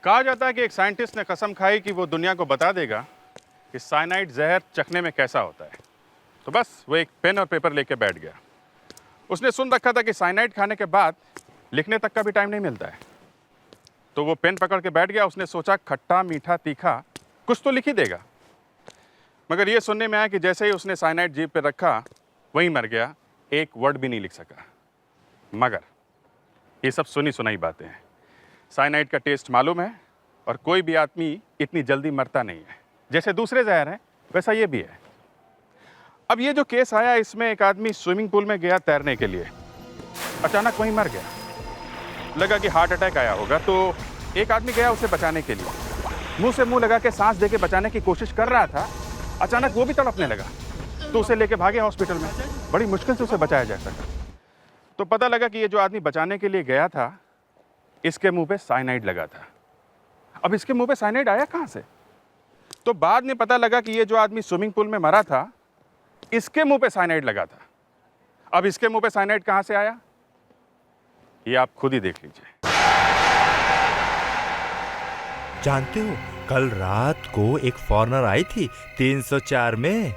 कहा जाता है कि एक साइंटिस्ट ने कसम खाई कि वो दुनिया को बता देगा कि साइनाइड जहर चखने में कैसा होता है। तो बस वो एक पेन और पेपर लेके बैठ गया। उसने सुन रखा था कि साइनाइड खाने के बाद लिखने तक का भी टाइम नहीं मिलता है। तो वो पेन पकड़ के बैठ गया। उसने सोचा खट्टा मीठा तीखा कुछ तो लिख ही देगा। मगर ये सुनने में आया कि जैसे ही उसने साइनाइड जीभ पे रखा वहीं मर गया, एक वर्ड भी नहीं लिख सका। मगर ये सब सुनी सुनाई बातें हैं। साइनाइड का टेस्ट मालूम है और कोई भी आदमी इतनी जल्दी मरता नहीं है। जैसे दूसरे जहर हैं वैसा ये भी है। अब ये जो केस आया, इसमें एक आदमी स्विमिंग पूल में गया तैरने के लिए, अचानक वहीं मर गया। लगा कि हार्ट अटैक आया होगा, तो एक आदमी गया उसे बचाने के लिए। मुंह से मुंह लगा के सांस दे के बचाने की कोशिश कर रहा था, अचानक वो भी तड़पने लगा। तो उसे लेके भागे हॉस्पिटल में। बड़ी मुश्किल से उसे बचाया जा सका। तो पता लगा कि ये जो आदमी बचाने के लिए गया था, इसके मुंह पे साइनाइड लगा था। अब इसके मुंह पे साइनाइड आया कहां से? तो बाद में पता लगा कि ये जो आदमी स्विमिंग पूल में मरा था, इसके मुंह पे साइनाइड लगा था। अब इसके मुंह पे साइनाइड कहां से आया, ये आप खुद ही देख लीजिए। जानते हो, कल रात को एक फॉरेनर आई थी 304 में।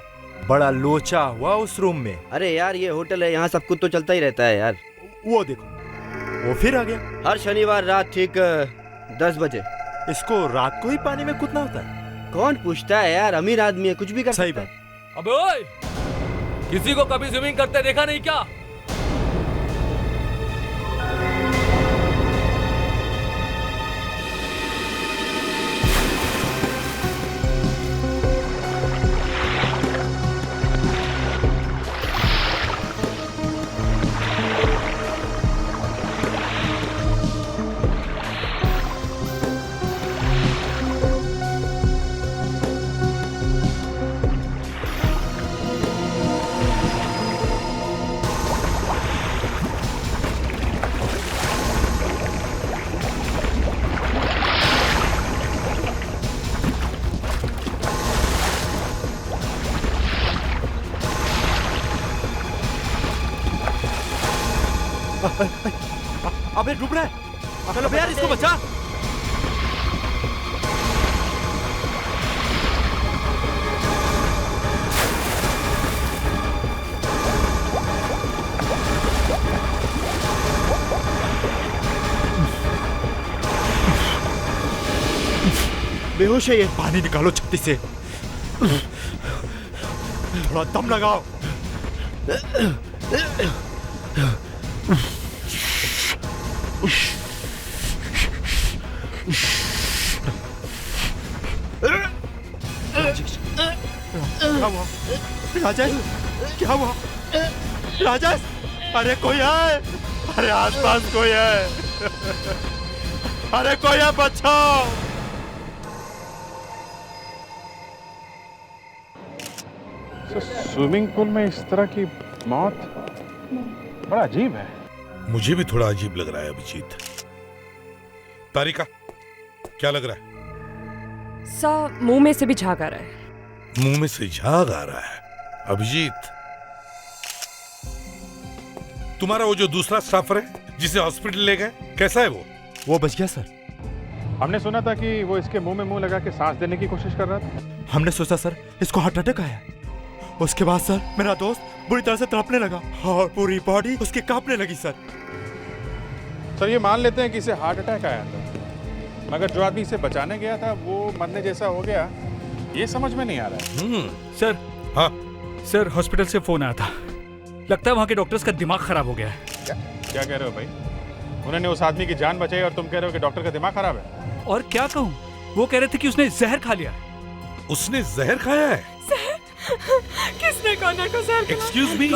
बड़ा लोचा हुआ उस रूम में। अरे यार, ये होटल है, यहाँ सब कुछ तो चलता ही रहता है यार। वो देखो, वो फिर आ गया। हर शनिवार रात ठीक 10 बजे। इसको रात को ही पानी में कूदना होता है? कौन पूछता है यार, अमीर आदमी है, कुछ भी कर सही सकता है। बात। अबे ओए, किसी को कभी स्विमिंग करते देखा नहीं क्या? अबे डूब रहा है। चलो यार, इसको बचा। बेहोश है ये। पानी निकालो छत्ती से। थोड़ा दम लगाओ। क्या हुआ राजेश? क्या हुआ राजेश? अरे कोई है? अरे आसपास कोई है? अरे कोई है, बचाओ। स्विमिंग पूल में इस तरह की मौत बड़ा अजीब है। मुझे भी थोड़ा अजीब लग रहा है अभिजीत। तारिका, क्या लग रहा है? मुंह में से भी झाग आ रहा है। मुंह में से झाग आ रहा है। अभिजीत, तुम्हारा वो जो दूसरा स्टाफर है जिसे हॉस्पिटल ले गए, कैसा है वो? बच गया सर। हमने सुना था कि वो इसके मुंह में मुंह लगा के सांस देने की कोशिश कर रहा था। हमने सोचा सर इसको हार्ट अटैक आया। उसके बाद सर मेरा दोस्त बुरी तरह से तड़पने लगा और पूरी बॉडी उसकी कांपने लगी सर। सर, ये मान लेते हैं कि इसे हार्ट अटैक आया था, मगर जो आदमी इसे बचाने गया था वो मरने जैसा हो गया, ये समझ में नहीं आ रहा है। सर, हाँ सर हॉस्पिटल से फोन आया था। लगता है वहाँ के डॉक्टर्स का दिमाग खराब हो गया है। क्या कह रहे हो भाई? उन्होंने उस आदमी की जान बचाई और तुम कह रहे हो कि डॉक्टर का दिमाग खराब है? और क्या कहूँ, वो कह रहे थे कि उसने जहर खा लिया। उसने जहर खाया है? किसने कॉर्नर को जहर खिलाया? Excuse me.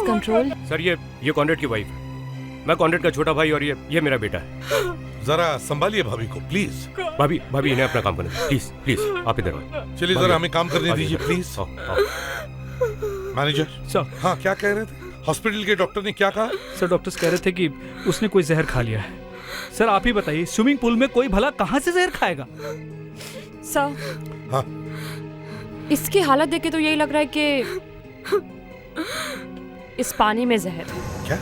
कंट्रोल। सर, ये कॉन्ड्रेट की वाइफ है। मैं कॉन्ड्रेट का छोटा भाई और ये मेरा बेटा है। जरा संभालिए भाभी को प्लीज। भाभी इन्हें अपना काम करने दो। प्लीज प्लीज, आप इधर आओ। चलिए जरा हमें काम करने दीजिए प्लीज। Manager sir. हाँ, क्या कह रहे थे? हॉस्पिटल के डॉक्टर ने क्या कहा? सर, डॉक्टर्स कह रहे थे कि उसने कोई जहर खा लिया है। सर, आप ही बताइए, स्विमिंग पूल में कोई भला कहाँ से जहर खाएगा? सर, हाँ, इसकी हालत देख के तो यही लग रहा है कि इस पानी में जहर है। क्या?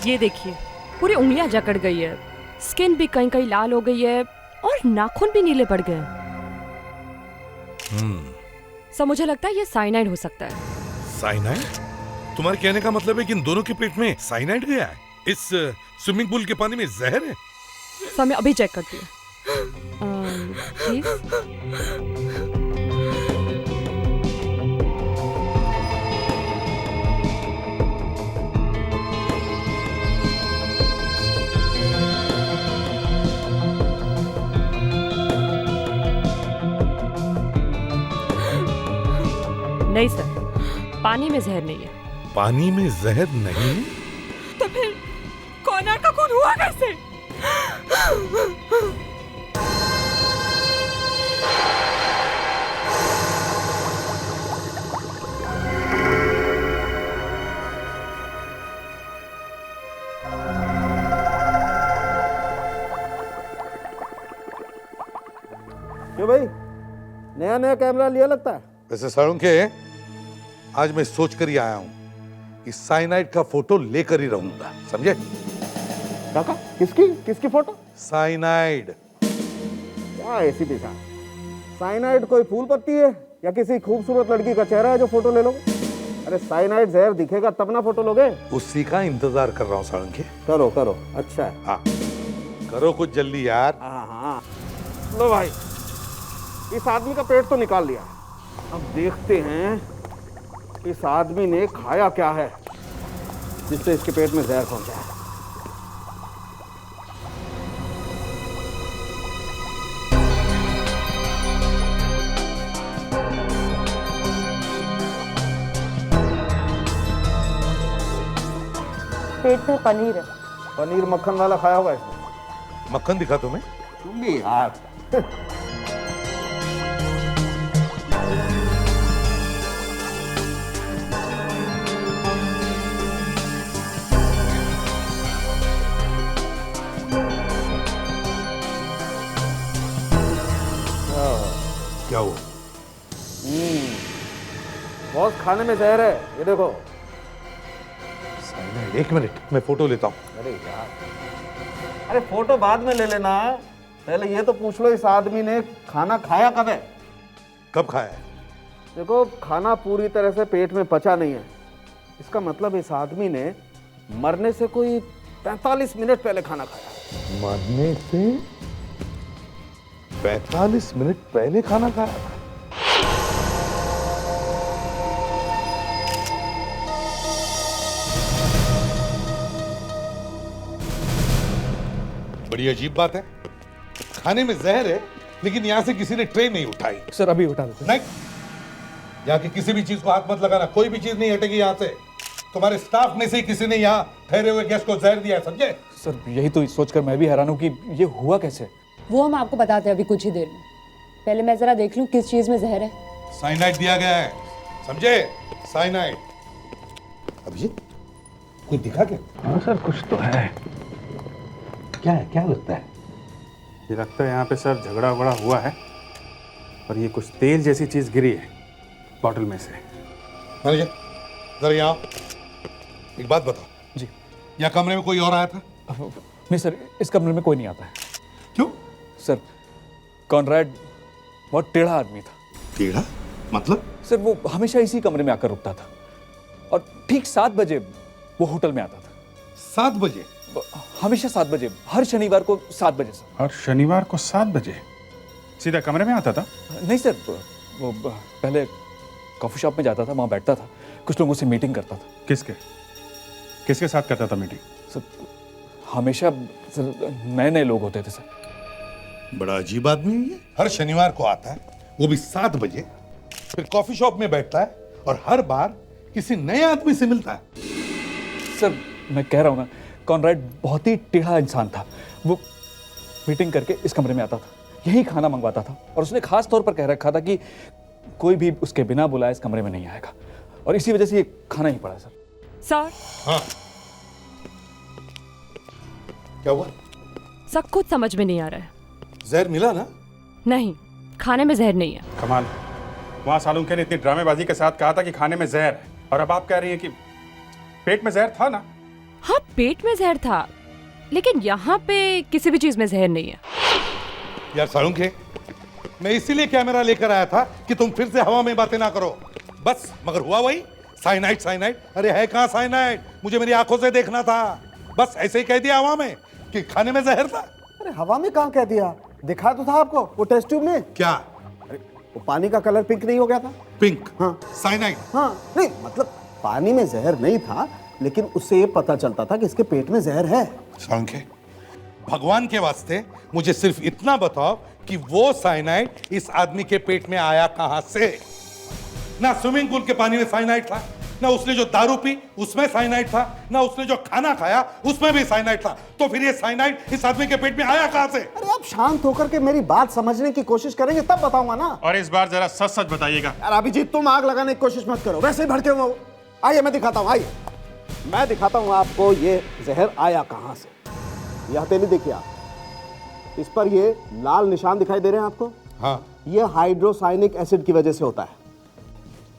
ये देखिए, पूरी उंगलियां जकड़ गई है। स्किन भी कहीं कहीं लाल हो गई है और नाखून भी नीले पड़ गए। सर मुझे लगता है ये साइनाइड हो सकता है। साइनाइड? तुम्हारे कहने का मतलब है कि इन दोनों के पेट में साइनाइड गया है? इस स्विमिंग पूल के पानी में जहर है? सर मैं अभी चेक करती हूँ। प्लीज। नहीं सर, पानी में जहर नहीं है। पानी में जहर नहीं? तो फिर कॉर्नर का खून हुआ कैसे? क्यों भाई, नया नया कैमरा लिया लगता है? वैसे साळुंखे, आज मैं सोच कर ही आया हूं कि साइनाइड का फोटो लेकर ही रहूंगा, समझे? काका, किसकी फोटो? साइनाइड। क्या ऐसी दिशा? साइनाइड कोई फूल पत्ती है या किसी खूबसूरत लड़की का चेहरा है जो फोटो ले लोगे? अरे साइनाइड जहर दिखेगा तब ना फोटो लोगे। उसी का इंतजार कर रहा हूं साळुंखे। करो करो, अच्छा है। हाँ, करो कुछ जल्दी यार। हाँ हाँ, लो भाई, इस आदमी का पेट तो निकाल लिया। अब देखते हैं इस आदमी ने खाया क्या है जिससे इसके पेट में जहर पहुंचा है। पेट में पनीर है। पनीर मक्खन वाला खाया होगा इसने। मक्खन दिखा तुम्हें? तुम भी यार। क्या हुआ? बहुत खाने में जहर है, ये देखो। साइनाइड? एक मिनट, मैं फोटो लेता हूं। अरे यार, अरे फोटो बाद में ले लेना, पहले ये तो पूछ लो इस आदमी ने खाना खाया कब है? कब खाया है? देखो, खाना पूरी तरह से पेट में पचा नहीं है, इसका मतलब इस आदमी ने मरने से कोई 45 मिनट पहले खाना खाया। मरने से 45 मिनट पहले खाना खाया? बड़ी अजीब बात है। खाने में जहर है लेकिन यहां से किसी ने ट्रे नहीं उठाई। सर अभी उठा देते। नहीं, यहाँ की किसी भी चीज को हाथ मत लगाना, कोई भी चीज नहीं हटेगी यहाँ से। तुम्हारे स्टाफ में से ही किसी ने यहाँ ठहरे हुए गेस्ट को जहर दिया है, समझे? सर यही तो सोचकर मैं भी हैरान हूँ कि ये हुआ कैसे। वो हम आपको बताते हैं अभी कुछ ही देर में। पहले मैं जरा देख लूं किस चीज में जहर है। साइनाइड दिया गया है, समझे? साइनाइड। अभिजीत, कोई दिखा क्या? हाँ सर, कुछ तो है। क्या है? क्या लगता है? ये लगता है यहाँ पे सर झगड़ा वगड़ा हुआ है और ये कुछ तेल जैसी चीज गिरी है बॉटल में से। मैनेजर, जरा यहाँ एक बात बताओ जी। यहाँ कमरे में कोई और आया था? नहीं सर, इस कमरे में कोई नहीं आता है। क्यों? सर कॉनराड बहुत टेढ़ा आदमी था। टेढ़ा मतलब? सर वो हमेशा इसी कमरे में आकर रुकता था और ठीक 7 बजे वो होटल में आता था। 7 बजे? हमेशा 7 बजे, हर शनिवार को 7 बजे सर। हर शनिवार को 7 बजे सीधा कमरे में आता था? नहीं सर, वो पहले कॉफी शॉप में जाता था, वहाँ बैठता था, कुछ लोगों से मीटिंग करता था। किसके साथ करता था मीटिंग? सर हमेशा सर नए नए लोग होते थे सर। बड़ा अजीब आदमी है ये। हर शनिवार को आता है, वो भी 7 बजे, फिर कॉफी शॉप में बैठता है और हर बार किसी नए आदमी से मिलता है। सर मैं कह रहा हूँ ना, कॉनराड बहुत ही टेढ़ा इंसान था। वो मीटिंग करके इस कमरे में आता था, यही खाना मंगवाता था और उसने खास तौर पर कह रखा था कि कोई भी उसके बिना बुलाए इस कमरे में नहीं आएगा और इसी वजह से ये खाना ही पड़ा सर। सर। हाँ, क्या हुआ? सब कुछ समझ में नहीं आ रहा है। जहर मिला ना? नहीं, खाने में जहर नहीं है। कमाल, वहाँ सालुंखे ने इतनी ड्रामेबाजी के साथ कहा था कि खाने में जहर है और अब आप कह रही हैं कि पेट में जहर था ना? हाँ, पेट में जहर था लेकिन यहाँ पे किसी भी चीज में जहर नहीं है। यार साळुंखे, मैं इसीलिए कैमरा लेकर आया था कि तुम फिर से हवा में बातें ना करो। बस मगर हुआ वही, साइनाइड साइनाइड। अरे है कहाँ साइनाइड? मुझे मेरी आंखों से देखना था। बस ऐसे ही कह दिया हवा में कि खाने में जहर था। अरे हवा में कहाँ कह दिया, दिखा तो था आपको वो टेस्ट ट्यूब में। क्या? अरे वो पानी का कलर पिंक नहीं हो गया था? पिंक? हाँ साइनाइड? हाँ नहीं मतलब पानी में जहर नहीं था, लेकिन उससे ये पता चलता था कि इसके पेट में जहर है। साळुंखे, भगवान के वास्ते मुझे सिर्फ इतना बताओ कि वो साइनाइड इस आदमी के पेट में आया कहां से? ना स्विमिंग पूल के पानी में साइनाइड था, ना उसने जो दारू पी उसमें साइनाइड था, ना उसने जो खाना खाया उसमें भी साइनाइड था। तो फिर ये साइनाइड इस आदमी के पेट में आया कहां से? अरे आप शांत होकर के मेरी बात समझने की कोशिश करेंगे तब बताऊंगा ना। और इस बार जरा सच सच बताइएगा। यार अभिजीत, तुम आग लगाने की कोशिश मत करो, वैसे ही भड़के हुए हो। आइए मैं दिखाता हूँ, आइए मैं दिखाता हूँ आपको ये जहर आया कहाँ से। यह हथेली देखिए आप, इस पर ये लाल निशान दिखाई दे रहे हैं आपको? हाँ। ये हाइड्रोसाइनिक एसिड की वजह से होता है।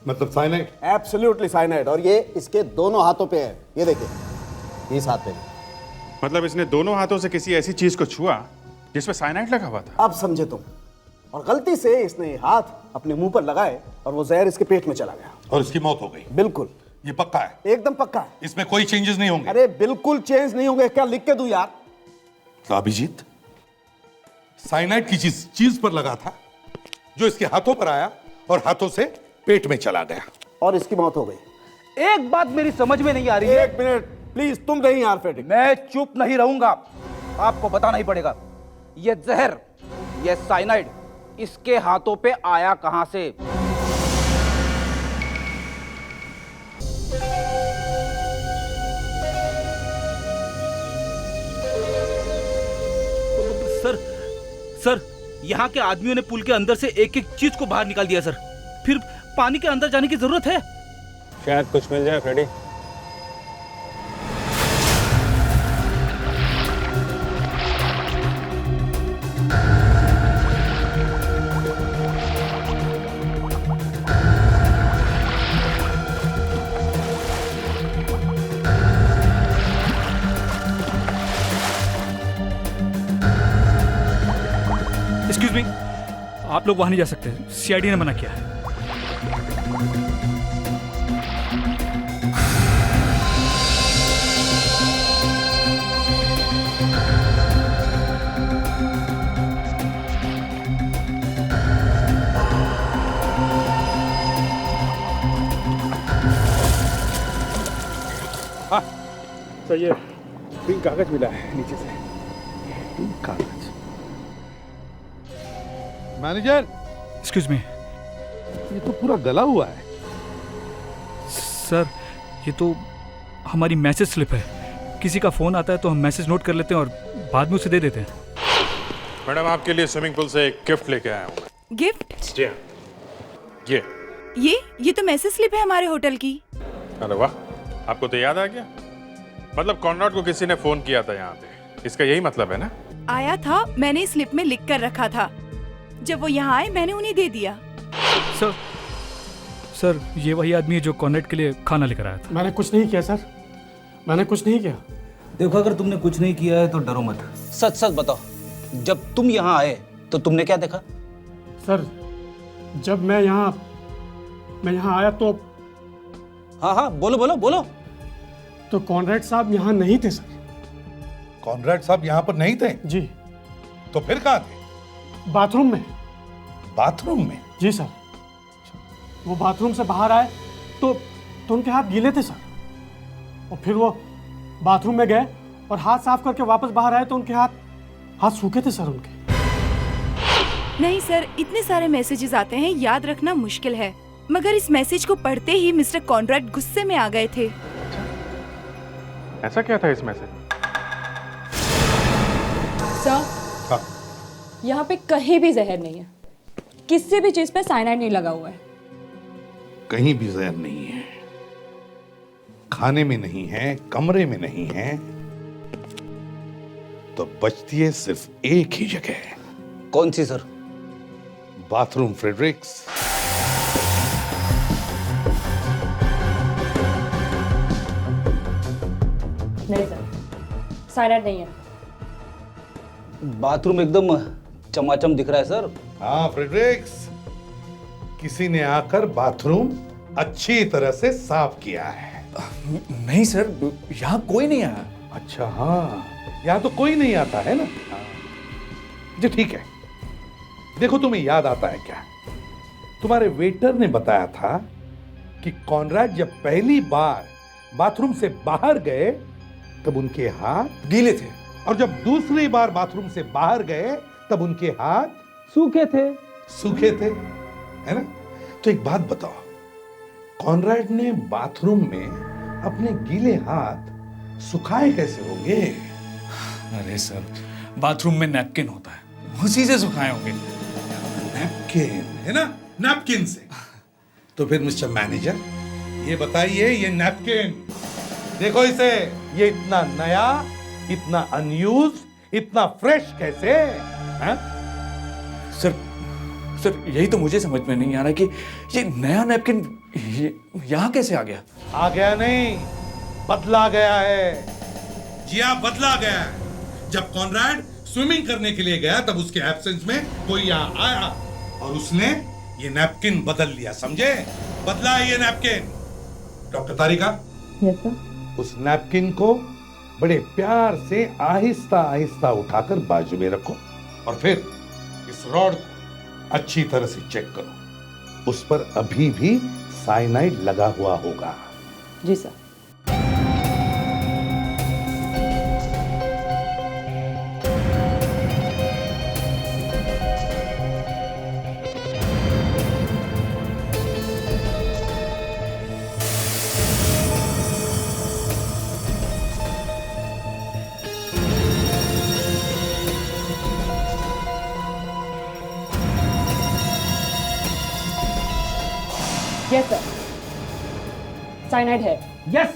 मतलब साइनाइड? Absolutely cyanide. और ये इसके दोनों हाथों पे है, ये देखिए इस हाथ पे। मतलब इसने दोनों हाथों से किसी ऐसी चीज को छुआ जिसमें साइनाइड लगा हुआ था। अब समझे तुम। और गलती से इसने ये हाथ अपने मुंह पर लगाए और वो जहर इसके पेट में चला गया और इसकी मौत हो गई? बिल्कुल। ये पक्का है? एकदम पक्का है। इसमें कोई चेंजेस नहीं होंगे? अरे बिल्कुल चेंज नहीं होंगे। क्या लिख के दूं यार? तो अभिजीत, साइनाइड की चीज पर लगा था जो इसके हाथों पर आया और हाथों से पेट में चला गया और इसकी मौत हो गई। एक बात मेरी समझ में नहीं आ रही है। एक मिनट प्लीज, तुम नहीं यार फेटिक। मैं चुप नहीं रहूंगा, आपको बताना ही पड़ेगा। ये जहर, ये साइनाइड इसके हाथों पे आया कहां से? सर, यहाँ के आदमियों ने पुल के अंदर से एक एक चीज को बाहर निकाल दिया सर। फिर पानी के अंदर जाने की जरूरत है? शायद कुछ मिल जाए फ्रेडी। एक्सक्यूज मी, आप लोग वहां नहीं जा सकते, सीआईडी ने मना किया है। तो ये पिंक कागज मिला है नीचे से। पिंक कागज। मैनेजर, एक्सक्यूज मी ये तो पूरा गला हुआ है। सर, ये तो हमारी मैसेज स्लिप है। किसी का फोन आता है तो हम मैसेज नोट कर लेते हैं और बाद में उसे दे देते हैं। मैडम, आपके लिए स्विमिंग पूल से एक गिफ्ट लेके आया हूँ। गिफ्ट? जी हाँ, ये तो मैसेज स्लिप है हमारे होटल की। अरे वाह, आपको तो याद आ गया। मतलब कॉनरॉड को किसी ने फोन किया था यहाँ पे, इसका यही मतलब है ना? आया था, मैंने स्लिप में लिख कर रखा था। जब वो यहाँ आए मैंने उन्हें दे दिया। सर, ये वही आदमी है जो कॉन्रेड के लिए खाना लेकर आया था। मैंने कुछ नहीं किया सर, मैंने कुछ नहीं किया। देखो, अगर तुमने कुछ नहीं किया है तो डरो मत। सच सच बताओ, जब तुम यहाँ आए तो तुमने क्या देखा? सर, जब मैं यहाँ आया तो हाँ, बोलो। तो कॉनरेड साहब यहाँ नहीं थे सर। कॉनरेड साहब यहाँ पर नहीं थे? जी। तो फिर कहाँ थे? बाथरूम में। बाथरूम में? जी सर। वो बाथरूम से बाहर आए तो उनके हाथ गीले थे सर। और फिर वो बाथरूम में गए और हाथ साफ करके वापस बाहर आए तो उनके हाथ सूखे थे सर उनके। नहीं सर, इतने सारे मैसेजेस आते हैं, याद रखना मुश्किल है। मगर इस मैसेज को पढ़ते ही मिस्टर कॉनरेड गुस्से में आ गए थे। ऐसा क्या था इसमें से? सर, यहाँ पे कहीं भी जहर नहीं है। किसी भी चीज पे साइनाइड नहीं लगा हुआ है। कहीं भी जहर नहीं है, खाने में नहीं है, कमरे में नहीं है, तो बचती है सिर्फ एक ही जगह। कौन सी सर? Bathroom Fredericks. नहीं सर, साइनाइड नहीं है। बाथरूम एकदम चमाचम दिख रहा है सर। हाँ फ्रेडरिक्स, किसी ने आकर बाथरूम अच्छी तरह से साफ किया है। नहीं सर, यहाँ कोई नहीं आया। अच्छा हाँ, यहाँ तो कोई नहीं आता है ना। जी ठीक है। देखो तुम्हें याद आता है क्या, तुम्हारे वेटर ने बताया था कि कॉनराड जब पहली बार बाथरूम से बाहर गए तब उनके हाथ गीले थे, और जब दूसरी बार बाथरूम से बाहर गए तब उनके हाथ सूखे थे। सूखे थे, है ना। तो एक बात बताओ, कॉनराड ने बाथरूम में अपने गीले हाथ सुखाए कैसे होंगे? अरे सर, बाथरूम में नैपकिन होता है, उसी से सुखाए होंगे। नैपकिन है ना, नैपकिन से। तो फिर मिस्टर मैनेजर ये बताइए, ये नैपकिन देखो इसे, ये इतना नया, इतना अनयूज, इतना फ्रेश कैसे है? सर यही तो मुझे समझ में नहीं आ रहा कि ये नया नैपकिन यहाँ कैसे आ गया। आ गया नहीं, बदला गया है। जी हाँ, बदला गया है। जब कॉनराड स्विमिंग करने के लिए गया तब उसके एब्सेंस में कोई यहाँ आया और उसने ये नैपकिन बदल लिया, समझे? बदला है ये नैपकिन। डॉक्टर तारिका, यस सर। उस नैपकिन को बड़े प्यार से आहिस्ता आहिस्ता उठाकर बाजू में रखो और फिर इस रॉड को अच्छी तरह से चेक करो, उस पर अभी भी साइनाइड लगा हुआ होगा। जी सर। यस सर, साइनाइड है। यस,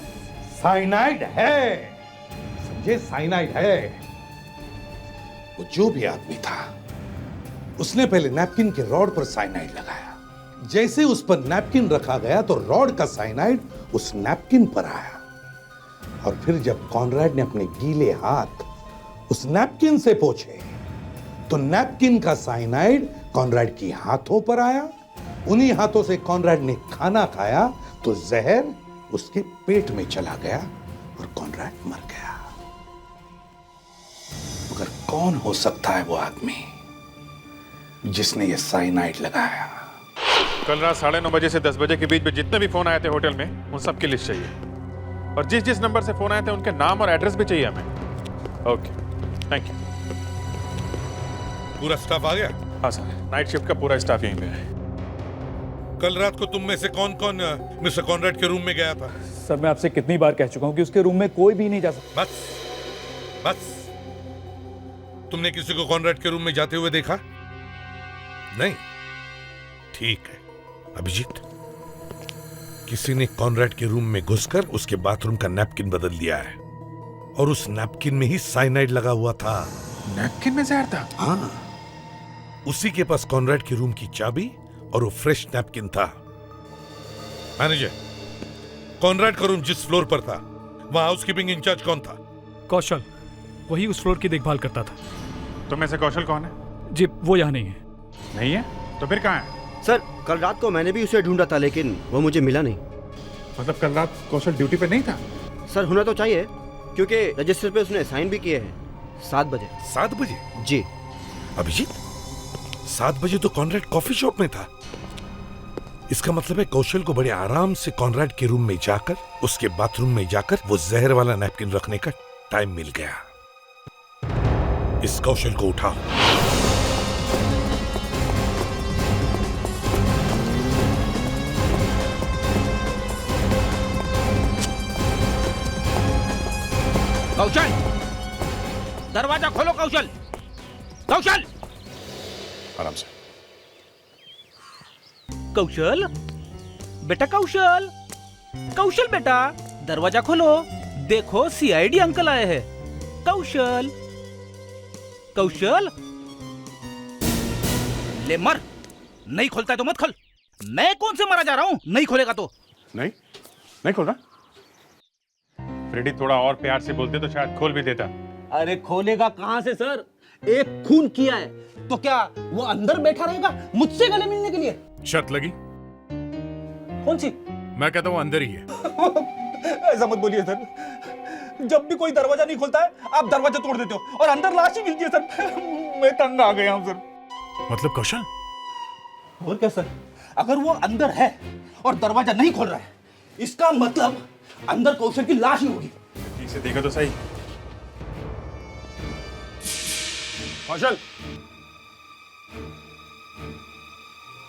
साइनाइड है, समझे? साइनाइड है। वो जो भी आदमी था उसने पहले नैपकिन के रॉड पर साइनाइड लगाया। जैसे उस पर नैपकिन रखा गया तो रॉड का साइनाइड उस नैपकिन पर आया, और फिर जब कॉनराड ने अपने गीले हाथ उस नैपकिन से पोंछे तो नैपकिन का साइनाइड कॉनराड की हाथों पर आया। उन्हीं हाथों से कॉनराड ने खाना खाया तो जहर उसके पेट में चला गया और कॉनराड मर गया। मगर कौन हो सकता है वो आदमी जिसने ये साइनाइड लगाया? कल रात 9:30 बजे से 10 बजे के बीच में जितने भी फोन आए थे होटल में, उन सब की लिस्ट चाहिए, और जिस जिस नंबर से फोन आए थे उनके नाम और एड्रेस भी चाहिए हमें। Okay, thank you. पूरा स्टाफ आ गया? हाँ सर, नाइट शिफ्ट का पूरा स्टाफ यहीं पे है। कल रात को तुम में से कौन कौन मिस्टर कॉनराड के रूम में गया था? सर मैं आपसे कितनी बार कह चुका हूँ कि उसके रूम में कोई भी नहीं जा सकता। बस बस, तुमने किसी को कॉनराड के रूम में जाते हुए देखा? नहीं, ठीक है। अभिजीत, किसी ने कॉनराड के रूम में घुसकर उसके बाथरूम का नैपकिन बदल दिया है, और उस नैपकिन में ही साइनाइड लगा हुआ था। नैपकिन में जहर था? हाँ, उसी के पास कॉनराड के रूम की चाबी और वो फ्रेश नैपकिन था। मैनेजर, कॉनराड का रूम जिस फ्लोर पर था वहां हाउसकीपिंग इंचार्ज कौन था? कौशल, वही उस फ्लोर की देखभाल करता था। तुम में से कौशल कौन है? जी वो यहाँ नहीं है। नहीं है? तो फिर कहाँ है? सर कल रात को मैंने भी उसे ढूंढा था लेकिन वो मुझे मिला नहीं। मतलब कल रात कौशल ड्यूटी पे नहीं था? सर होना तो चाहिए, क्योंकि रजिस्टर पे उसने साइन भी किए हैं 7 बजे। 7 बजे? जी। अभिजीत, 7 बजे तो कॉनराड कॉफी शॉप में था। इसका मतलब है कौशल को बड़े आराम से कॉनराड के रूम में जाकर, उसके बाथरूम में जाकर वो जहर वाला नैपकिन रखने का टाइम मिल गया। इस कौशल को उठाओ। कौशल, दरवाजा खोलो। कौशल, कौशल, आराम से। कौशल बेटा, कौशल, कौशल बेटा, दरवाजा खोलो। देखो सीआईडी अंकल आए हैं। कौशल, कौशल, ले मर। नहीं खोलता है तो मत खोल। मैं कौन से मरा जा रहा हूं? नहीं खोलेगा तो? नहीं खोल रहा। फ्रेडी थोड़ा और प्यार से बोलते तो शायद खोल भी देता। अरे खोलेगा कहां से सर? एक खून किया है तो क्या वो अंदर बैठा रहेगा मुझसे गले मिलने के लिए? शर्त लगी? कौन सी? मैं कहता हूँ अंदर ही है। ऐसा मत बोलिए सर, जब भी कोई दरवाजा नहीं खुलता है आप दरवाजा तोड़ देते हो और अंदर लाश ही मिलती है सर। मैं तंग आ गया हूं सर। मतलब कौशल? और क्या सर, अगर वो अंदर है और दरवाजा नहीं खोल रहा है, इसका मतलब अंदर कौशल की लाश ही होगी। ठीक से देखा तो सही। कौशल,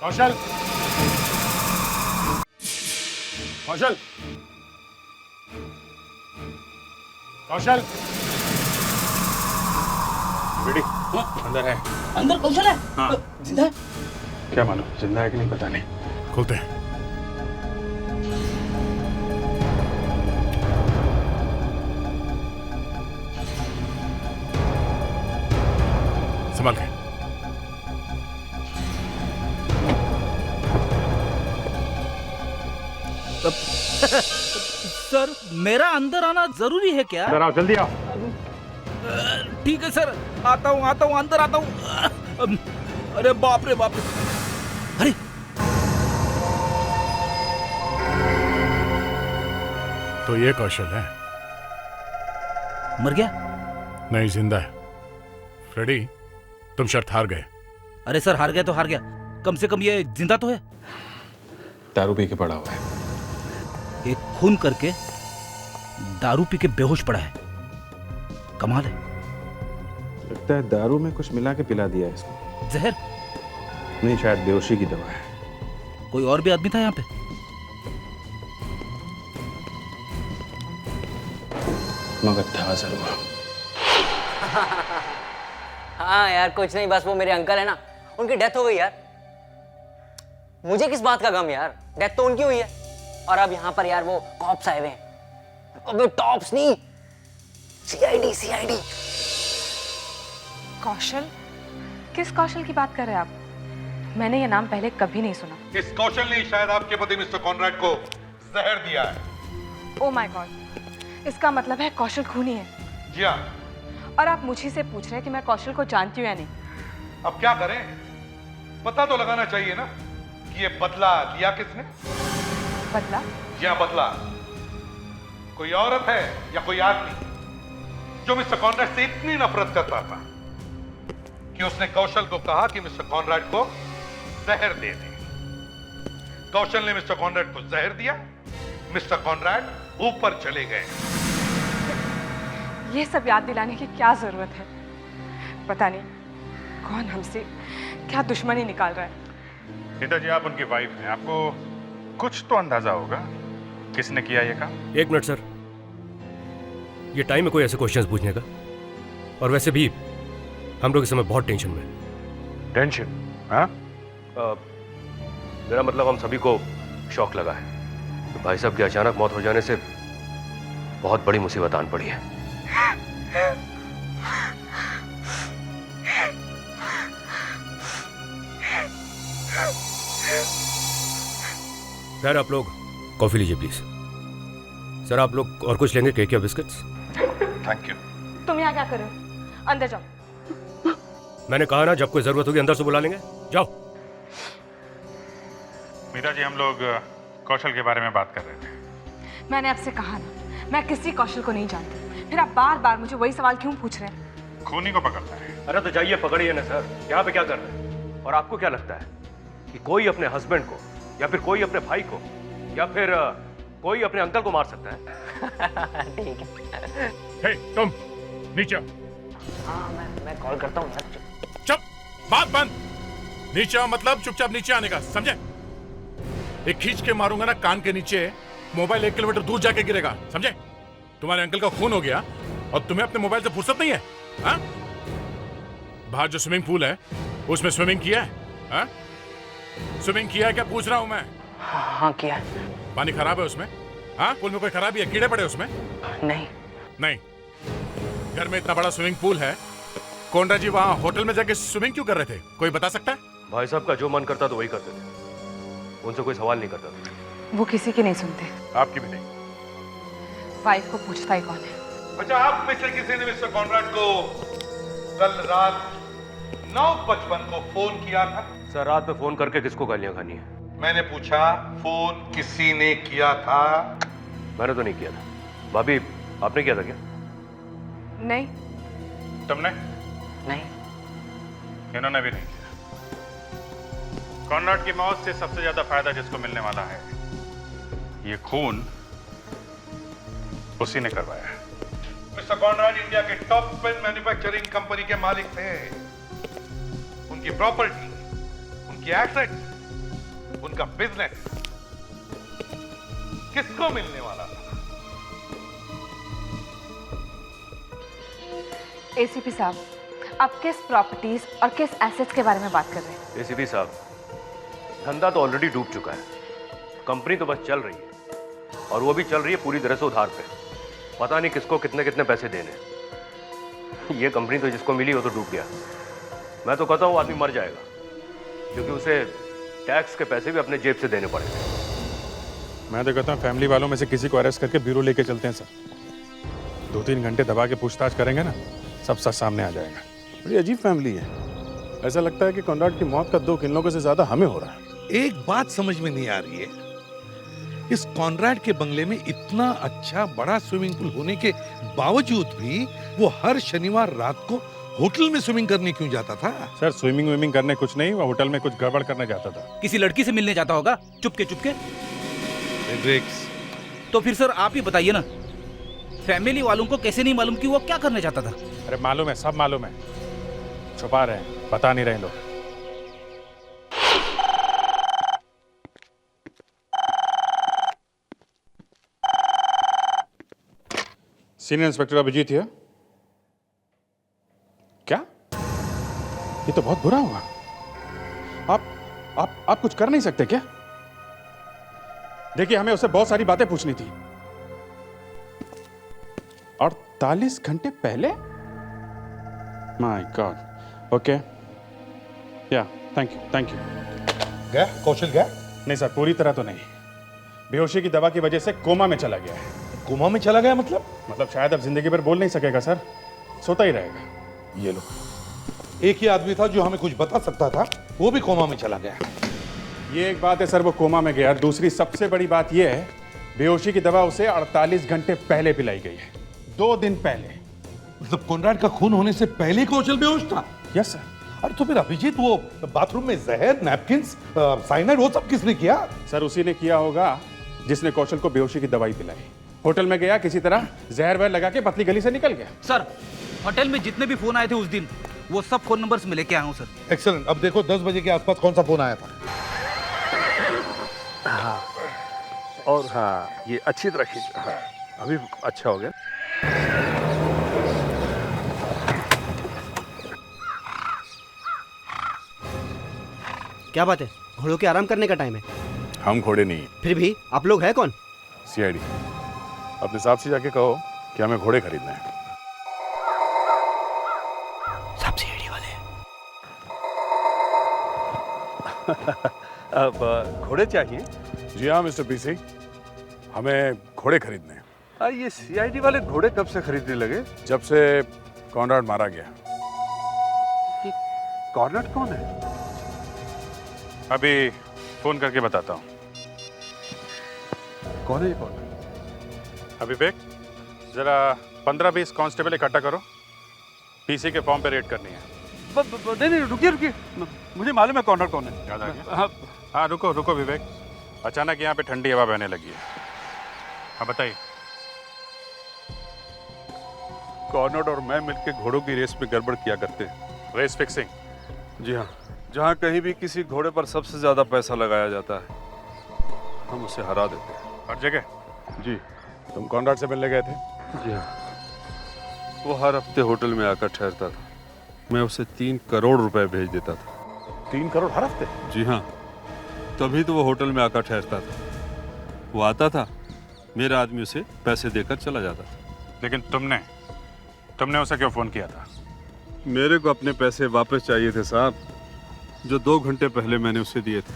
कौशल, कौशल, कौशल, बेटी अंदर है। अंदर कौशल है? हाँ। जिंदा है? क्या मालूम जिंदा है कि नहीं, पता नहीं। खोलते हैं। संभाल के। सर मेरा अंदर आना जरूरी है क्या? अंदर आओ, जल्दी आओ। ठीक है सर, आता हूँ अंदर आता हूँ। अरे बाप रे बाप रे, अरे तो ये कौशल है? मर गया? नहीं, जिंदा है। फ्रेडी, तुम शर्त हार गए। अरे सर हार गया तो हार गया, कम से कम ये जिंदा तो है। दारू पी के पड़ा हुआ है। एक खून करके दारू पी के बेहोश पड़ा है, कमाल है। लगता है दारू में कुछ मिला के पिला दिया है इसको। जहर? नहीं, शायद बेहोशी की दवा है। कोई और भी आदमी था यहाँ पे? मगर था जरूर। हाँ यार कुछ नहीं, बस वो मेरे अंकल है ना, उनकी डेथ हो गई यार। मुझे किस बात का गम यार, डेथ तो उनकी हुई है। और अब यहाँ पर यार वो कॉप्स आए हुए हैं। अबे टॉप्स नहीं, सीआईडी। कौशल? किस कौशल की बात कर रहे हैं आप? मैंने ये नाम पहले कभी नहीं सुना। इस कौशल ने शायद आपके पति मिस्टर कॉनराड को जहर दिया है। ओ माय गॉड, इसका मतलब है कौशल खूनी है। जी हाँ। और आप मुझे से पूछ रहे हैं कि मैं कौशल को जानती हूँ या नहीं? अब क्या करें, पता तो लगाना चाहिए ना कि ये बदला लिया किसने। बदला? जी हाँ, बदला। कोई औरत है या कोई आदमी जो मिस्टर कॉनराड से इतनी नफरत करता था कि उसने कौशल को कहा कि मिस्टर कॉनराड को जहर दे दे। कौशल ने मिस्टर कॉनराड को जहर दिया, मिस्टर कॉनराड ऊपर चले गए। ये सब याद दिलाने की क्या जरूरत है? पता नहीं कौन हमसे क्या दुश्मनी निकाल रहा है। रीता जी, आप उनकी वाइफ हैं, आपको कुछ तो अंदाजा होगा किसने किया ये काम। एक मिनट सर, ये टाइम है कोई ऐसे क्वेश्चंस पूछने का? और वैसे भी हम लोग इस समय बहुत टेंशन में। टेंशन? हाँ? मेरा मतलब हम सभी को शॉक लगा है। तो भाई साहब की अचानक मौत हो जाने से बहुत बड़ी मुसीबत आन पड़ी है। सर आप लोग कॉफी लीजिए प्लीज। सर आप लोग और कुछ लेंगे, केक या बिस्किट्स? Thank you. तुम यहाँ क्या कर रहे हो? अंदर जाओ। मैंने कहा ना, जब कोई जरूरत होगी अंदर से बुला लेंगे, जाओ। मीरा जी, हम लोग कौशल के बारे में बात कर रहे थे। मैंने आपसे कहा ना, मैं किसी कौशल को नहीं जानती, फिर आप बार बार मुझे वही सवाल क्यों पूछ रहे हैं? खूनी को पकड़ना है। अरे तो जाइए पकड़िए ना सर, यहाँ पे क्या कर रहे हैं? और आपको क्या लगता है कि कोई अपने हस्बैंड को या फिर कोई अपने भाई को या फिर कोई अपने अंकल को मार सकता है? ठीक है। हे, तुम नीचे आओ। हाँ मैं कॉल करता हूँ यार। चुप, बात बंद। नीचे आओ मतलब चुपचाप नीचे आने का, समझे? एक खींच के मारूंगा ना कान के नीचे, मोबाइल 1 किलोमीटर दूर जाके गिरेगा, समझे? तुम्हारे अंकल का खून हो गया और तुम्हें अपने मोबाइल से फुर्सत नहीं है? हाँ? बाहर जो स्विमिंग पूल है उसमें स्विमिंग किया है? हाँ? स्विमिंग किया है क्या पूछ रहा हूं मैं? हाँ किया है। पानी खराब है उसमें? हाँ? पूल में कोई खराबी है, कीड़े पड़े उसमें? नहीं। नहीं। घर में इतना बड़ा स्विमिंग पूल है, कॉनराड जी वहां होटल में जाके स्विमिंग क्यों कर रहे थे? कोई बता सकता है? भाई साहब का जो मन करता तो वही करते थे, उनसे कोई सवाल नहीं करता था। वो किसी की नहीं सुनते। आपकी भी नहीं। वाइफ को पूछता ही कौन है? अच्छा, आप में से किसी ने मिस्टर कॉनराड को कल रात 9:55 को फोन किया था। सर रात में फोन करके किसको गालियां खानी है? मैंने पूछा फोन किसी ने किया था? मैंने तो नहीं किया था। भाभी आपने किया था क्या? नहीं। तुमने? नहीं। इन्होंने भी नहीं किया। कॉनराड की मौत से सबसे ज्यादा फायदा जिसको मिलने वाला है, ये खून उसी ने करवाया है। मिस्टर कॉनराड इंडिया के टॉप पेन मैन्युफैक्चरिंग कंपनी के मालिक थे। उनकी प्रॉपर्टी, उनकी एसेट्स, उनका बिजनेस किसको मिलने वाला था? एसीपी साहब, आप किस प्रॉपर्टीज और किस एसेट्स के बारे में बात कर रहे हैं? एसीपी साहब, धंधा तो ऑलरेडी डूब चुका है। कंपनी तो बस चल रही है, और वो भी चल रही है पूरी तरह से उधार पे। पता नहीं किसको कितने कितने पैसे देने। ये कंपनी तो जिसको मिली वो तो डूब गया। मैं तो कहता हूँ आदमी मर जाएगा, क्योंकि उसे टैक्स के पैसे भी अपने जेब से देने पड़ेंगे। मैं तो कहता हूँ फैमिली वालों में से किसी को अरेस्ट करके ब्यूरो लेके चलते हैं सर। 2-3 घंटे दबा के पूछताछ करेंगे ना, सब सच सामने आ जाएगा। बड़ी अजीब फैमिली है। ऐसा लगता है कि कॉनराड की मौत का दुख इन लोगों से ज्यादा हमें हो रहा है। एक बात समझ में नहीं आ रही है, इस कॉनराड के बंगले में इतना अच्छा बड़ा स्विमिंग पूल होने के बावजूद भी वो हर शनिवार रात को होटल में स्विमिंग करने क्यों जाता था? सर स्विमिंग करने कुछ नहीं, वो होटल में कुछ गड़बड़ करने जाता था। किसी लड़की से मिलने जाता होगा चुपके चुपके। तो फिर सर आप ही बताइए ना, फैमिली वालों को कैसे नहीं मालूम कि वो क्या करने जाता था? अरे मालूम है, सब मालूम है। छुपा रहे हैं, बता नहीं रहे लोग। सीनियर इंस्पेक्टर अभिजीत है। क्या? ये तो बहुत बुरा हुआ। आप कुछ कर नहीं सकते क्या? देखिए, हमें उससे बहुत सारी बातें पूछनी थी। 48 घंटे पहले? My God. ओके, या थैंक यू। गया कौशल गया? नहीं सर, पूरी तरह तो नहीं। बेहोशी की दवा की वजह से कोमा में चला गया है। कोमा में चला गया मतलब शायद अब जिंदगी भर बोल नहीं सकेगा सर, सोता ही रहेगा। ये लो, एक ही आदमी था जो हमें कुछ बता सकता था, वो भी कोमा में चला गया। ये एक बात है सर, वो कोमा में गया। दूसरी सबसे बड़ी बात ये है, बेहोशी की दवा उसे 48 घंटे पहले पिलाई गई है। 2 दिन पहले। मतलब कॉनराड का खून होने से पहले कौशल बेहोश था? Yes sir. अरे तो फिर अभिजीत, वो बाथरूम में जहर, नैपकिंस, साइनाइड, वो सब किसने किया? सर उसी ने किया होगा जिसने कौशल को बेहोशी की दवाई पिलाई। होटल में गया, किसी तरह जहर वहर लगा के पतली गली से निकल गया। सर होटल में जितने भी फोन आए थे उस दिन, वो सब फोन नंबर्स में लेके आया हूँ सर। एक्सीलेंट। अब देखो 10 बजे के आसपास कौन सा फोन आया था? हाँ, और हाँ, ये अच्छी तरह खींच। हाँ, अभी अच्छा हो गया। क्या बात है, घोड़ों के आराम करने का टाइम है। हम घोड़े नहीं। फिर भी आप लोग हैं कौन? सीआईडी। अपने साहब से जाके कहो कि हमें घोड़े खरीदने हैं। सब सीआईडी वाले हैं। अब घोड़े चाहिए? जी हाँ मिस्टर पीसी, हमें घोड़े खरीदने हैं। ये सीआईडी वाले घोड़े कब से खरीदने लगे? जब से कॉनराड मारा गया। कॉनराड कौन है? अभी फोन करके बताता हूँ। कौन है ये कौन? विवेक, जरा 15-20 कांस्टेबल इकट्ठा करो, पीसी के फॉर्म पे रेड करनी है। नहीं, रुकिए, मुझे मालूम है कॉनराड कौन है। याद आ गया? हाँ रुको विवेक, अचानक यहाँ पे ठंडी हवा बहने लगी है। हाँ बताइए। कॉनराड और मैं मिलकर घोड़ों की रेस में गड़बड़ किया करते हैं। Race fixing? जी हाँ, जहाँ कहीं भी किसी घोड़े पर सबसे ज्यादा पैसा लगाया जाता है, हम उसे हरा देते हैं। हर जगह? जी। तुम कॉनराड से मिलने गए थे? जी हाँ, वो हर हफ्ते होटल में आकर ठहरता था। मैं उसे 3 करोड़ रुपए भेज देता था। 3 करोड़ हर हफ्ते? जी हाँ, तभी तो वो होटल में आकर ठहरता था। वो आता था, मेरा आदमी उसे पैसे देकर चला जाता था। लेकिन तुमने उसे क्यों फोन किया था? मेरे को अपने पैसे वापस चाहिए थे साहब, जो 2 घंटे पहले मैंने उसे दिए थे।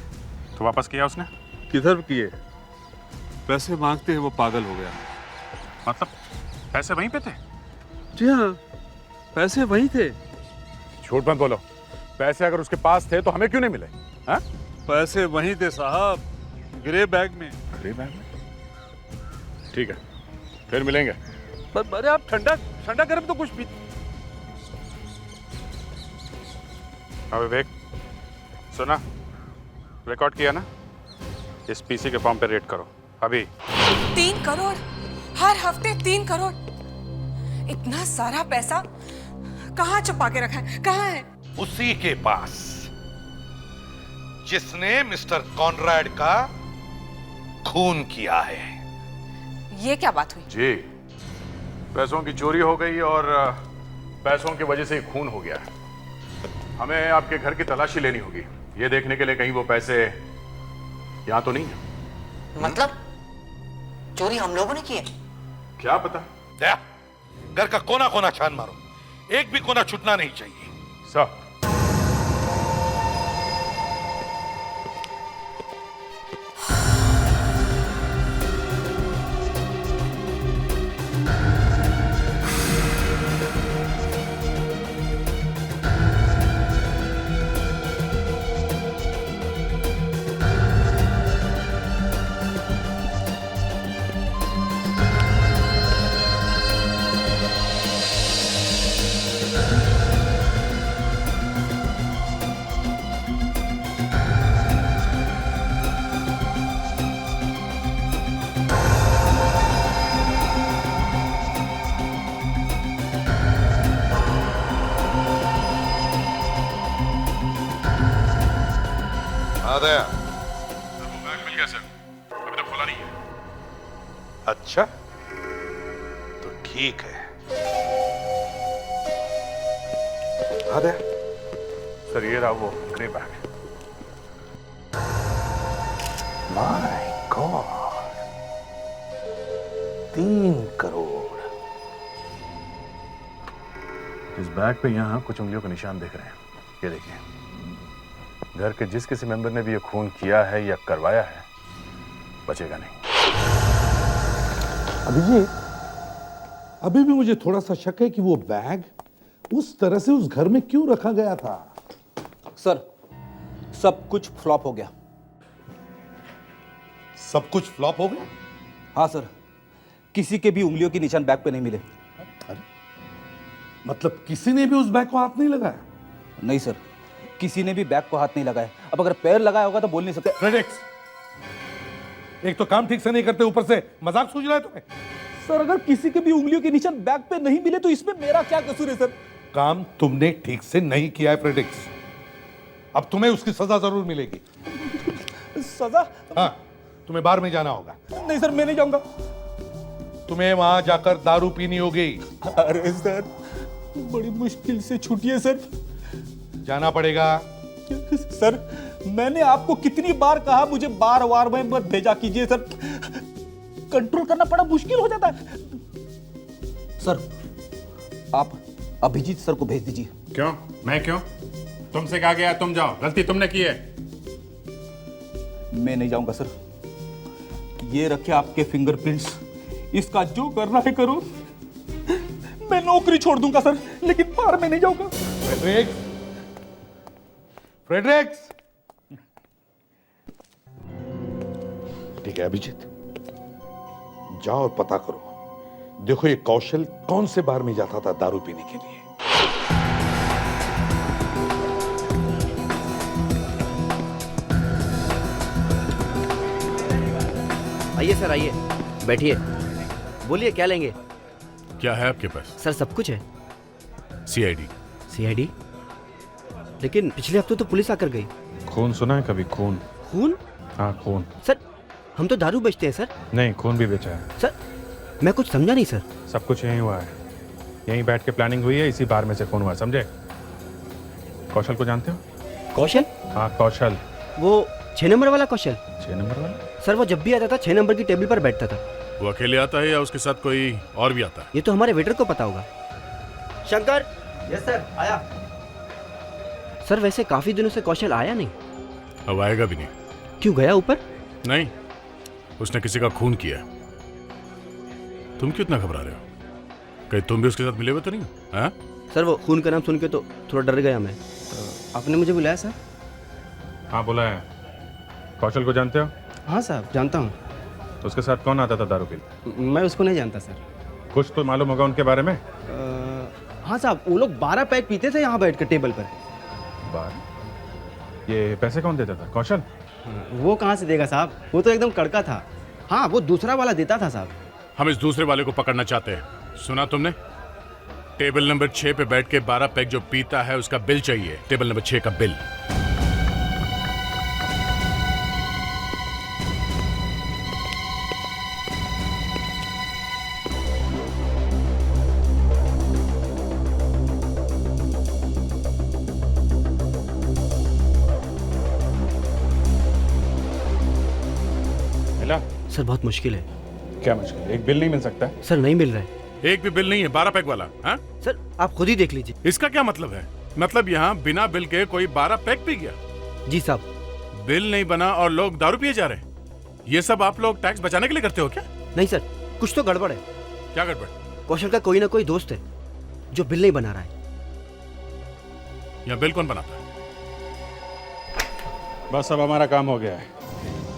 तो वापस किया उसने? किधर किए? पैसे मांगते ही वो पागल हो गया। मतलब पैसे वहीं पे थे? जी हाँ, पैसे वहीं थे, झूठ मत बोलो, पैसे अगर उसके पास थे तो हमें क्यों नहीं मिले? हाँ? पैसे वहीं थे साहब, ग्रे बैग में। ग्रे बैग में? ठीक है, फिर मिलेंगे। अरे आप ठंडा ठंडा गर्म तो कुछ भी। हाँ विवेक, सुना? रिकॉर्ड किया ना? इस पीसी के फॉर्म पे रेट करो अभी। 3 करोड़ हर हफ्ते, 3 करोड़। इतना सारा पैसा कहाँ छुपा के रखा है? कहाँ है? उसी के पास जिसने मिस्टर कॉनराड का खून किया है। ये क्या बात हुई? जी, पैसों की चोरी हो गई और पैसों की वजह से ही खून हो गया। हमें आपके घर की तलाशी लेनी होगी, ये देखने के लिए कहीं वो पैसे यहां तो नहीं है। मतलब चोरी हम लोगों ने की है? क्या पता। घर का कोना कोना छान मारो, एक भी कोना छूटना नहीं चाहिए। सर, बैग मिल गया सर, अभी तक खुला नहीं है। अच्छा, तो ठीक है। सर ये रहा वो grey bag. My God, 3 crore. इस बैग पे यहाँ कुछ उंगलियों के निशान दिख रहे हैं, ये देखिए। घर के जिस किसी मेंबर ने भी ये खून किया है या करवाया है, बचेगा नहीं। अभिजीत, अभी भी मुझे थोड़ा सा शक है कि वो बैग उस तरह से उस घर में क्यों रखा गया था। सर, सब कुछ फ्लॉप हो गया। सब कुछ फ्लॉप हो गया? हाँ सर, किसी के भी उंगलियों के निशान बैग पे नहीं मिले। अरे, मतलब किसी ने भी उस बैग को हाथ नहीं लगाया? नहीं सर, किसी ने भी बैग को हाथ नहीं लगाया। अब अगर पैर लगाया होगा तो बोल नहीं सकते। फ्रेडेक्स, एक तो काम ठीक से नहीं करते, ऊपर से मजाक सूझ रहा है तुम्हें। सर, अगर किसी के भी उंगलियों के निशान बैग पे नहीं मिले तो इसमें मेरा क्या कसूर है सर? काम तुमने ठीक से नहीं किया है फ्रेडेक्स, अब तुम्हें उसकी सजा जरूर मिलेगी। सजा? हाँ, तुम्हें बार में जाना होगा। नहीं सर, मैं नहीं जाऊंगा। तुम्हें वहां जाकर दारू पीनी होगी। अरे सर, बड़ी मुश्किल से छूटी है सर। जाना पड़ेगा। सर, मैंने आपको कितनी बार कहा मुझे बार बार में मत भेजा कीजिए सर, कंट्रोल करना बड़ा मुश्किल हो जाता है। सर, आप अभिजीत सर को भेज दीजिए। क्यों? मैं क्यों? तुमसे कहा गया तुम जाओ, गलती तुमने की है। मैं नहीं जाऊंगा सर, ये रखे आपके फिंगरप्रिंट्स, इसका जो करना है करो। मैं नौकरी छोड़ दूंगा सर, लेकिन बाहर में नहीं जाऊंगा। Fredericks, Fredericks. ठीक है अभिजीत, जाओ और पता करो, देखो ये कौशल कौन से बार में जाता था दारू पीने के लिए। आइए सर, आइए, बैठिए। बोलिए क्या लेंगे? क्या है आपके पास? सर सब कुछ है। सीआईडी। सीआईडी? लेकिन पिछले हफ्ते तो पुलिस आकर गई। खून सुना है कभी? खून? खून? हाँ खून। सर हम तो दारू बेचते हैं सर। नहीं, खून भी बेचा है। सर मैं कुछ समझा नहीं सर। सब कुछ यहीं हुआ है, यहीं बैठ के प्लानिंग हुई है, इसी बार में से खून हुआ, समझे? कौशल को जानते हो? कौशल? हाँ कौशल। वो 6 नंबर वाला कौशल? 6 नंबर वाला? सर वो जब भी आता था 6 नंबर की टेबल पर बैठता था। वो अकेले आता है या उसके साथ कोई और भी आता है? ये तो हमारे वेटर को पता होगा। शंकर। यस सर, आया। सर वैसे काफी दिनों से कौशल आया नहीं। अब आएगा भी नहीं। क्यों, गया ऊपर? नहीं, उसने किसी का खून किया। तुम क्यों इतना घबरा रहे हो? कहीं तुम भी उसके साथ मिले हुए तो नहीं? हाँ? सर वो खून का नाम सुन के तो थोड़ा डर गया मैं। आपने मुझे बुलाया सर? हाँ बुलाया है। कौशल को जानते हो? हाँ साहब जानता हूँ। तो उसके साथ कौन आता था दारू पीने? मैं उसको नहीं जानता सर। कुछ तो मालूम होगा उनके बारे में? हाँ साहब, वो लोग 12 पैक पीते थे यहाँ बैठ कर टेबल पर। 12? ये पैसे कौन देता था? कौशल? वो कहाँ से देगा साहब, वो तो एकदम कड़का था। हाँ वो दूसरा वाला देता था साहब। हम इस दूसरे वाले को पकड़ना चाहते हैं। सुना तुमने? टेबल नंबर 6 पे बैठ के 12 पैक जो पीता है उसका बिल चाहिए। टेबल नंबर 6 का बिल। मिला? सर बहुत मुश्किल है। क्या मुश्किल? एक बिल नहीं मिल सकता? सर नहीं मिल रहा है। एक भी बिल नहीं है 12 पैक वाला। हाँ सर आप खुद ही देख लीजिए। इसका क्या मतलब है? मतलब यहाँ बिना बिल के कोई 12 पैक पी गया? जी साहब। बिल नहीं बना और लोग दारू पिए जा रहे हैं। ये सब आप लोग टैक्स बचाने के लिए करते हो क्या? नहीं सर, कुछ तो गड़बड़ है। क्या गड़बड़? कौशल का कोई ना कोई दोस्त है जो बिल नहीं बना रहा है। यहाँ बिल कौन बनाता है? बस अब हमारा काम हो गया है।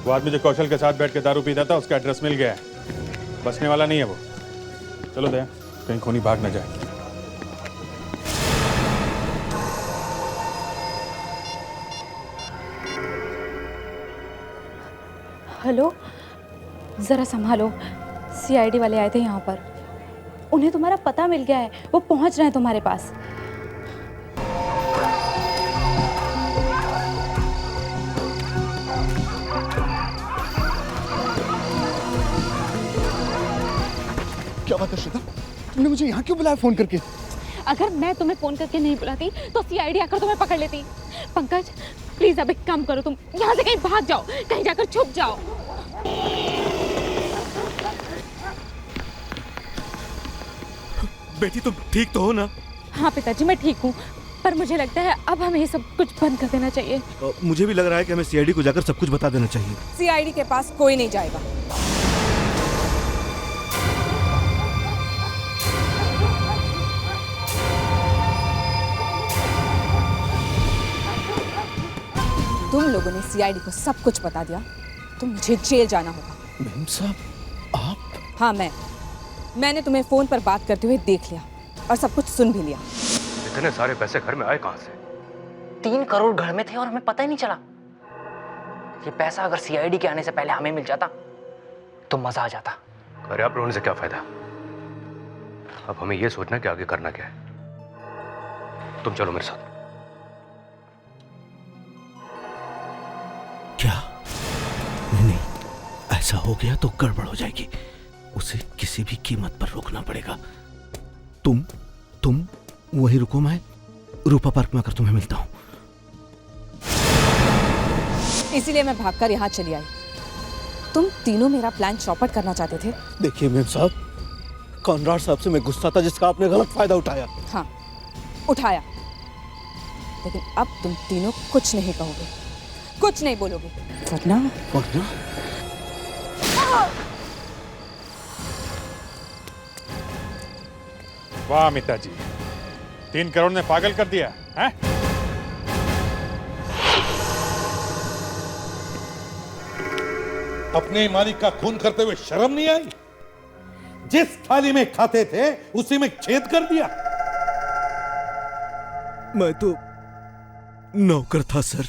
वो आदमी जो कौशल के साथ बैठ के दारू पीता था उसका एड्रेस मिल गया है। बचने वाला नहीं है वो। चलो दया, कहीं खूनी भाग न जाए। हेलो, ज़रा संभालो। सीआईडी वाले आए थे यहाँ पर। उन्हें तुम्हारा पता मिल गया है, वो पहुँच रहे हैं तुम्हारे पास। क्या बात है श्वेता, तुमने मुझे यहाँ क्यों बुलाया फोन करके? अगर मैं तुम्हें फोन करके नहीं बुलाती तो सीआईडी आकर तुम्हें पकड़ लेती। पंकज प्लीज अब एक काम करो, तुम यहाँ से कहीं भाग जाओ, कहीं जाकर छुप जाओ। बेटी तुम ठीक तो हो ना? हाँ पिताजी मैं ठीक हूँ, पर मुझे लगता है अब हमें ये सब कुछ बंद कर देना चाहिए। मुझे भी लग रहा है कि हमें सीआईडी को जाकर सब कुछ बता देना चाहिए। सीआईडी के पास कोई नहीं जाएगा। तुम लोगों ने सीआईडी को सब कुछ बता दिया तो मुझे जेल जाना होगा। मैम साहब आप? हाँ मैंने तुम्हें फोन पर बात करते हुए देख लिया और सब कुछ सुन भी लिया। इतने सारे पैसे घर में आए कहां से? 3 करोड़ घर में थे और हमें पता ही नहीं चला। ये पैसा अगर सीआईडी के आने से पहले हमें मिल जाता तो मजा आ जाता। अरे आप रोने से क्या फायदा? अब हमें यह सोचना कि आगे करना क्या है। तुम चलो मेरे साथ। क्या? नहीं, ऐसा हो गया तो गड़बड़ हो जाएगी। उसे किसी भी कीमत पर रोकना पड़ेगा। तुम वहीं रुको, मैं रूपा पार्क में आकर तुम्हें मिलता हूं। इसीलिए मैं भागकर यहाँ चली आई। तुम तीनों मेरा प्लान चौपट करना चाहते थे। देखिए मैम साहब, कॉनराड साहब से मैं गुस्सा था जिसका आपने गलत फायदा उठाया। हाँ उठाया, लेकिन अब तुम तीनों कुछ नहीं कहोगे, कुछ नहीं बोलोगे, वरना वाह अमिता जी, 3 करोड़ ने पागल कर दिया है? अपने मालिक का खून करते हुए शर्म नहीं आई? जिस थाली में खाते थे उसी में छेद कर दिया। मैं तो नौकर था सर।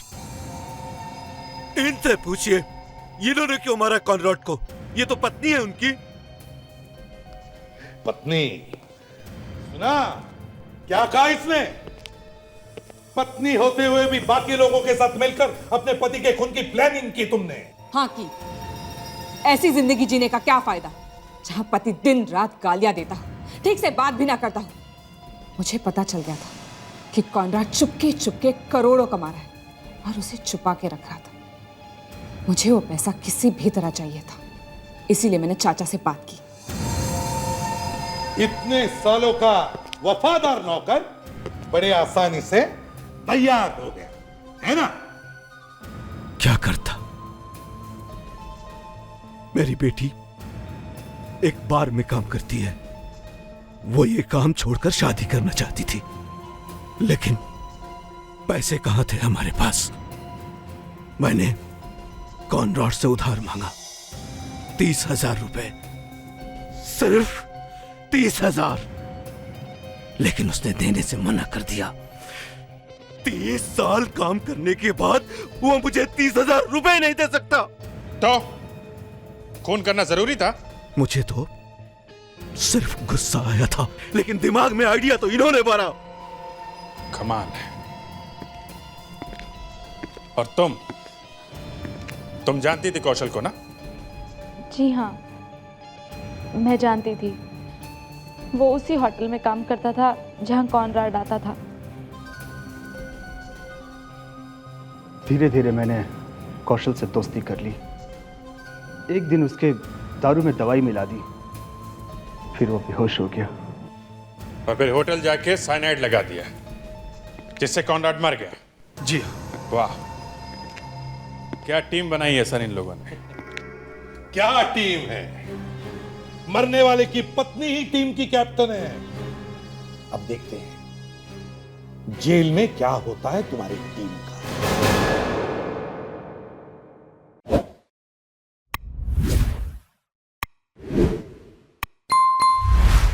इनसे पूछिए इन्होंने क्यों मारा कॉनराड को? ये तो पत्नी है उनकी। पत्नी? सुना क्या कहा इसने? पत्नी होते हुए भी बाकी लोगों के साथ मिलकर अपने पति के खून की प्लानिंग की तुमने। हाँ की। ऐसी जिंदगी जीने का क्या फायदा जहां पति दिन रात गालियां देता हो, ठीक से बात भी ना करता हो। मुझे पता चल गया था कि कॉनराड चुपके चुपके करोड़ों कमा रहा है और उसे छुपा के रख रहा था। मुझे वो पैसा किसी भी तरह चाहिए था, इसीलिए मैंने चाचा से बात की। इतने सालों का वफादार नौकर बड़े आसानी से तैयार हो गया है ना? क्या करता? मेरी बेटी एक बार में काम करती है, वो ये काम छोड़कर शादी करना चाहती थी, लेकिन पैसे कहां थे हमारे पास। मैंने कॉनरॉड से उधार मांगा 30,000 रुपए, सिर्फ 30,000, लेकिन उसने देने से मना कर दिया। 30 साल काम करने के बाद वो मुझे 30,000 रुपए नहीं दे सकता। तो खून करना जरूरी था? मुझे तो सिर्फ गुस्सा आया था, लेकिन दिमाग में आइडिया तो इन्होंने भरा। कमाल है। और तुम जानती थी कौशल को ना? जी हाँ, मैं जानती थी। वो उसी होटल में काम करता था जहां कॉनराड आता था। धीरे धीरे मैंने कौशल से दोस्ती कर ली। एक दिन उसके दारू में दवाई मिला दी, फिर वो बेहोश हो गया। और फिर होटल जाके साइनाइड लगा दिया, जिससे कॉनराड मर गया। जी हाँ। वाह, क्या टीम बनाई है सर इन लोगों ने। क्या टीम है? मरने वाले की पत्नी ही टीम की कैप्टन है। अब देखते हैं जेल में क्या होता है तुम्हारी टीम का।